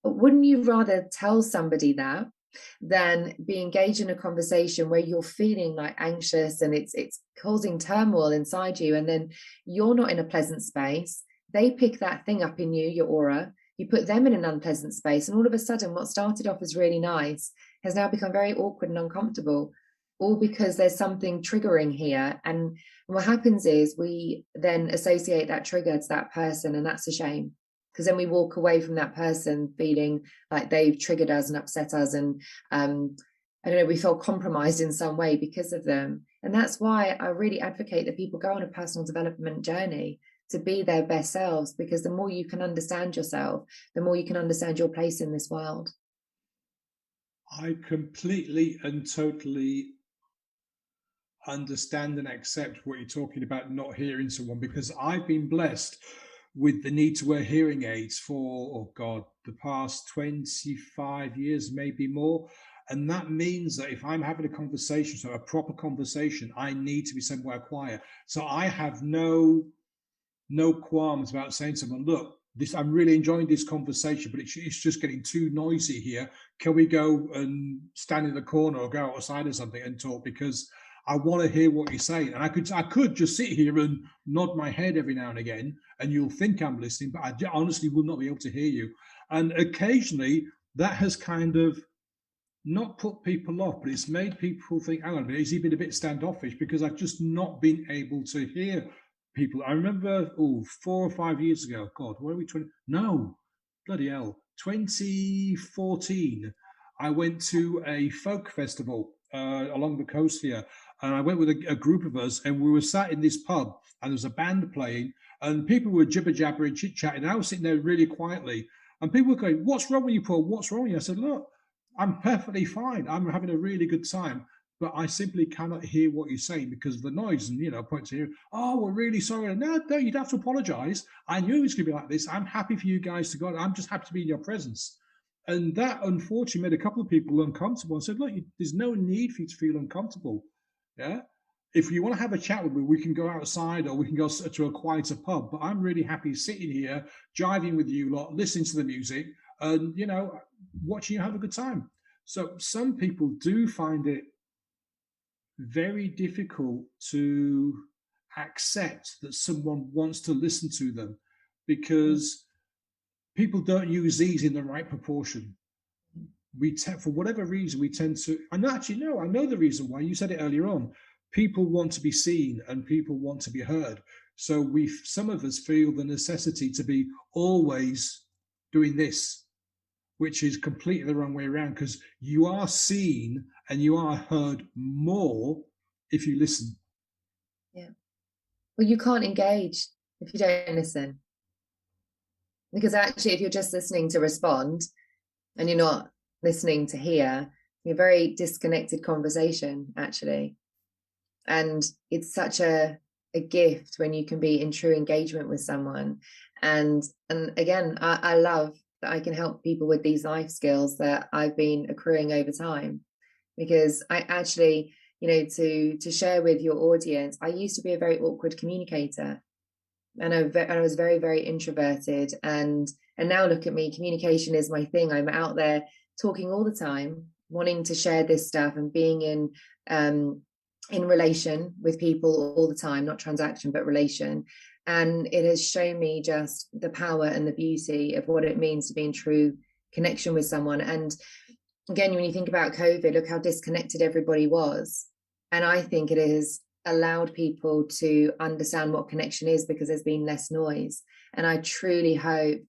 But wouldn't you rather tell somebody that than be engaged in a conversation where you're feeling like anxious and it's causing turmoil inside you, and then you're not in a pleasant space? They pick that thing up in you, your aura, you put them in an unpleasant space, and all of a sudden what started off as really nice has now become very awkward and uncomfortable, all because there's something triggering here. And what happens is we then associate that trigger to that person, and that's a shame, because then we walk away from that person feeling like they've triggered us and upset us, and I don't know, we feel compromised in some way because of them. And that's why I really advocate that people go on a personal development journey to be their best selves, because the more you can understand yourself, the more you can understand your place in this world. I completely and totally understand and accept what you're talking about, not hearing someone, because I've been blessed with the need to wear hearing aids for, oh God, the past 25 years, maybe more. And that means that if I'm having a conversation, so a proper conversation, I need to be somewhere quiet. So I have no qualms about saying to someone, look, this, I'm really enjoying this conversation, but it's just getting too noisy here. Can we go and stand in the corner or go outside or something and talk? Because I want to hear what you're saying. And I could just sit here and nod my head every now and again, and you'll think I'm listening, but I honestly will not be able to hear you. And occasionally that has kind of not put people off, but it's made people think, hang on a minute, has he been a bit standoffish? Because I've just not been able to hear people. I remember, 4 or 5 years ago, God, where are we? 20? No, bloody hell, 2014. I went to a folk festival along the coast here, and I went with a group of us, and we were sat in this pub, and there was a band playing, and people were jibber jabbering, chit chatting. I was sitting there really quietly, and people were going, "What's wrong with you, Paul? What's wrong with you?" I said, "Look, I'm perfectly fine. I'm having a really good time, but I simply cannot hear what you're saying because of the noise." And, point to you, "Oh, we're really sorry." No, you'd have to apologize. I knew it was going to be like this. I'm happy for you guys to go. I'm just happy to be in your presence. And that unfortunately made a couple of people uncomfortable and said, look, there's no need for you to feel uncomfortable. Yeah. If you want to have a chat with me, we can go outside or we can go to a quieter pub. But I'm really happy sitting here, jiving with you lot, listening to the music, and watching you have a good time. So some people do find it very difficult to accept that someone wants to listen to them because people don't use these in the right proportion. For whatever reason, we tend to, and actually, no, I know the reason why. You said it earlier on. People want to be seen and people want to be heard. So some of us feel the necessity to be always doing this, which is completely the wrong way around, because you are seen and you are heard more if you listen. Yeah. Well, you can't engage if you don't listen. Because actually, if you're just listening to respond and you're not listening to hear, you're very disconnected conversation, actually. And it's such a gift when you can be in true engagement with someone. And again, I love that I can help people with these life skills that I've been accruing over time. Because I actually, to share with your audience, I used to be a very awkward communicator. And I was very, very introverted. And now look at me, communication is my thing. I'm out there talking all the time, wanting to share this stuff and being in relation with people all the time, not transaction, but relation. And it has shown me just the power and the beauty of what it means to be in true connection with someone. And again, when you think about COVID, look how disconnected everybody was. And I think it has allowed people to understand what connection is because there's been less noise. And I truly hope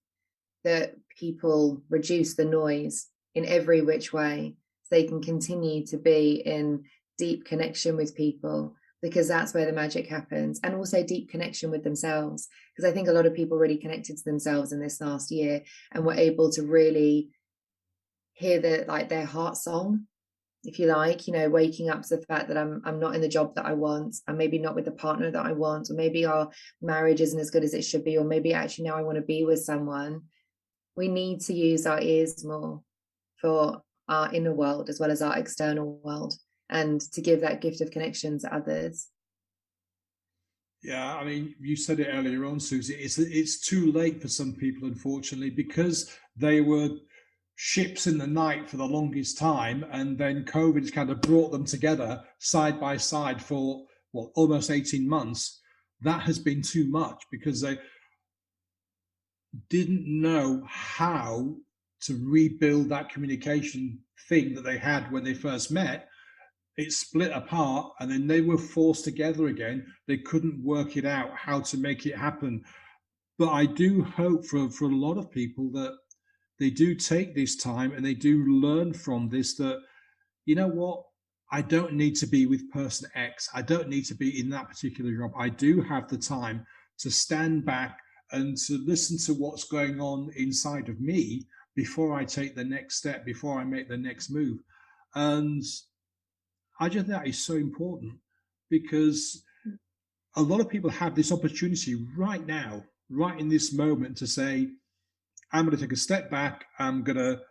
that people reduce the noise in every which way so they can continue to be in deep connection with people, because that's where the magic happens. And also deep connection with themselves, because I think a lot of people really connected to themselves in this last year and were able to really hear their heart song, if you like, waking up to the fact that I'm not in the job that I want, I'm maybe not with the partner that I want, or maybe our marriage isn't as good as it should be, or maybe actually now I want to be with someone. We need to use our ears more for our inner world as well as our external world, and to give that gift of connection to others. Yeah, I mean, you said it earlier on, Susie. It's too late for some people, unfortunately, because they were ships in the night for the longest time, and then COVID's kind of brought them together side by side for almost 18 months. That has been too much because they didn't know how to rebuild that communication thing that they had when they first met. It split apart, and then they were forced together again. They couldn't work it out how to make it happen. But I do hope for a lot of people that they do take this time and they do learn from this, that, you know what, I don't need to be with person X. I don't need to be in that particular job. I do have the time to stand back and to listen to what's going on inside of me before I take the next step, before I make the next move. And I just think that is so important, because a lot of people have this opportunity right now, right in this moment, to say, I'm going to take a step back. I'm going to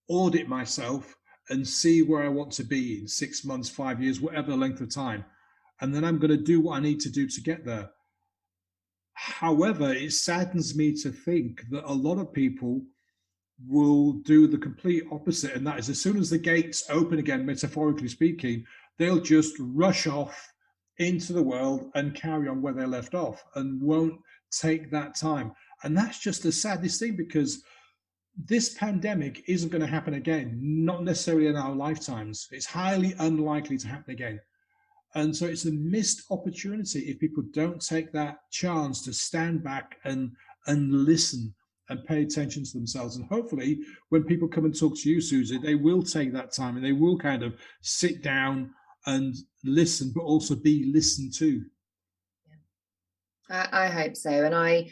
audit myself and see where I want to be in 6 months, 5 years, whatever length of time. And then I'm going to do what I need to do to get there. However, it saddens me to think that a lot of people will do the complete opposite. And that is, as soon as the gates open again, metaphorically speaking, they'll just rush off into the world and carry on where they left off and won't take that time. And that's just the saddest thing, because this pandemic isn't going to happen again, not necessarily in our lifetimes. It's highly unlikely to happen again. And so it's a missed opportunity if people don't take that chance to stand back and listen and pay attention to themselves. And hopefully when people come and talk to you, Susie, they will take that time and they will kind of sit down and listen, but also be listened to. Yeah. I hope so. And I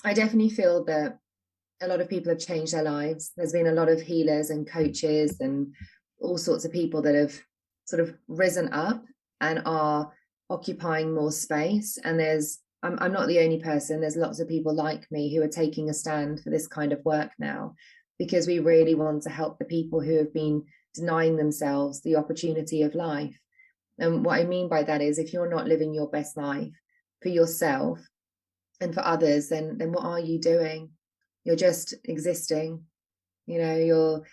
definitely feel that a lot of people have changed their lives. There's been a lot of healers and coaches and all sorts of people that have sort of risen up and are occupying more space. And I'm not the only person. There's lots of people like me who are taking a stand for this kind of work now, because we really want to help the people who have been denying themselves the opportunity of life. And what I mean by that is, if you're not living your best life for yourself and for others, then what are you doing? You're just existing. You're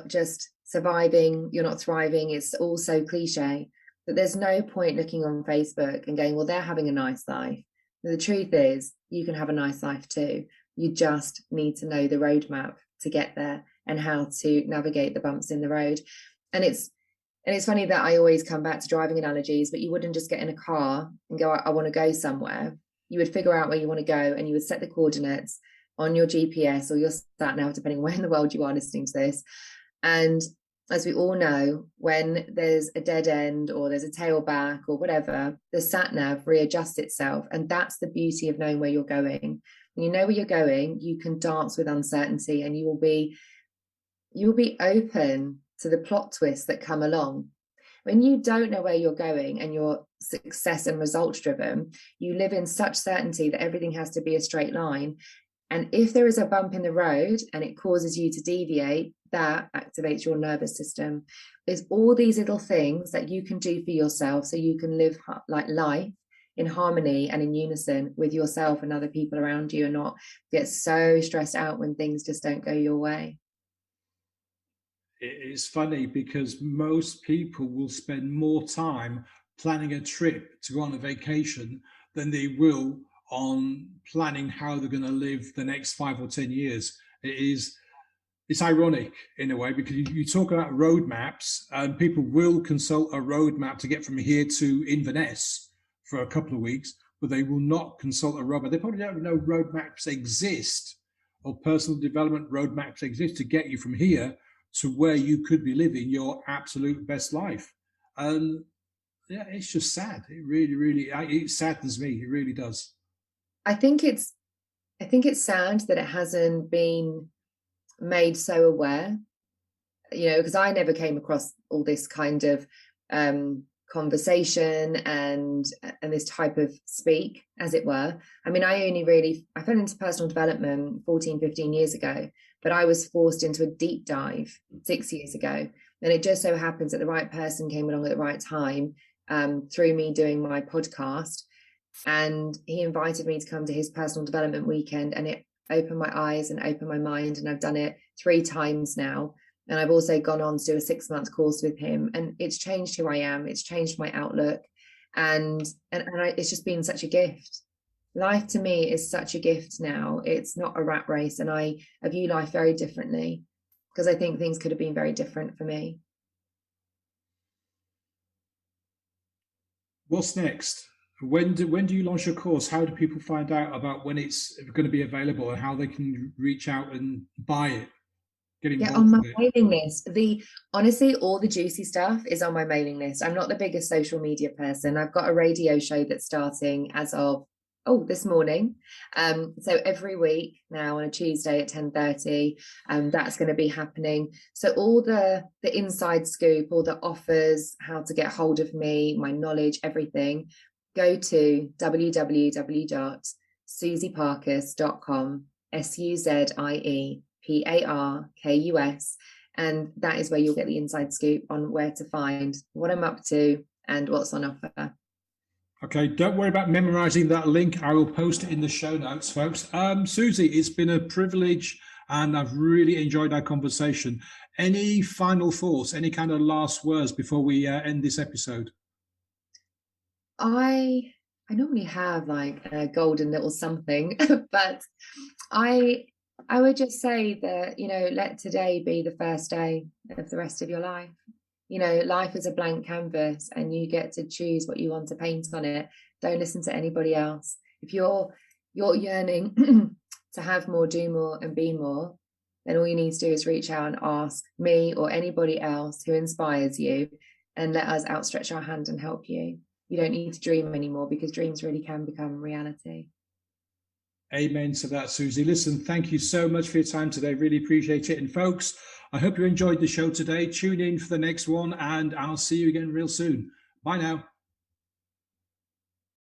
just surviving. You're not thriving. It's all so cliche. But there's no point looking on Facebook and going, well, they're having a nice life. The truth is, you can have a nice life too. You just need to know the roadmap to get there and how to navigate the bumps in the road. And it's funny that I always come back to driving analogies, but you wouldn't just get in a car and go, I want to go somewhere. You would figure out where you want to go, and you would set the coordinates on your GPS or your sat nav, depending on where in the world you are listening to this. And as we all know, when there's a dead end or there's a tailback or whatever, the sat nav readjusts itself. And that's the beauty of knowing where you're going. When you know where you're going, you can dance with uncertainty, and you'll be open to the plot twists that come along. When you don't know where you're going and you're success and results driven, you live in such certainty that everything has to be a straight line. And if there is a bump in the road and it causes you to deviate, that activates your nervous system. There's all these little things that you can do for yourself so you can live like life in harmony and in unison with yourself and other people around you, and not get so stressed out when things just don't go your way. It's funny because most people will spend more time planning a trip to go on a vacation than they will on planning how they're going to live the next 5 or 10 years. It's ironic in a way, because you talk about roadmaps, and people will consult a roadmap to get from here to Inverness for a couple of weeks, but they will not consult a roadmap. They probably don't even know roadmaps exist, or personal development roadmaps exist to get you from here to where you could be living your absolute best life. And yeah, it's just sad. It really, it saddens me. It really does. I think it's sad that it hasn't been made so aware, because I never came across all this kind of conversation and this type of speak, as it were. I mean, I fell into personal development 14-15 years ago, but I was forced into a deep dive 6 years ago. And it just so happens that the right person came along at the right time, through me doing my podcast. And he invited me to come to his personal development weekend, and it opened my eyes and opened my mind. And I've done it 3 times now. And I've also gone on to do a 6-month course with him, and it's changed who I am. It's changed my outlook. And it's just been such a gift. Life to me is such a gift now. It's not a rat race. And I view life very differently, because I think things could have been very different for me. What's next? When do you launch your course? How do people find out about when it's going to be available, and how they can reach out and buy it? Get involved On my with it. mailing list. Honestly, all the juicy stuff is on my mailing list. I'm not the biggest social media person. I've got a radio show that's starting as of this morning. So every week now on a Tuesday at 10:30, that's going to be happening. So all the inside scoop, all the offers, how to get hold of me, my knowledge, everything, go to www.susieparkus.com, SUZIEPARKUS, and that is where you'll get the inside scoop on where to find what I'm up to and what's on offer. Okay, don't worry about memorizing that link. I will post it in the show notes, folks. Suzie, it's been a privilege, and I've really enjoyed our conversation. Any final thoughts, any kind of last words before we end this episode? I normally have like a golden little something, but I would just say that, let today be the first day of the rest of your life. Life is a blank canvas, and you get to choose what you want to paint on it. Don't listen to anybody else. If you're yearning to have more, do more, and be more, then all you need to do is reach out and ask me or anybody else who inspires you, and let us outstretch our hand and help you. You don't need to dream anymore, because dreams really can become reality. Amen to that, Suzie. Listen, thank you so much for your time today. Really appreciate it. And folks, I hope you enjoyed the show today. Tune in for the next one, and I'll see you again real soon. Bye now.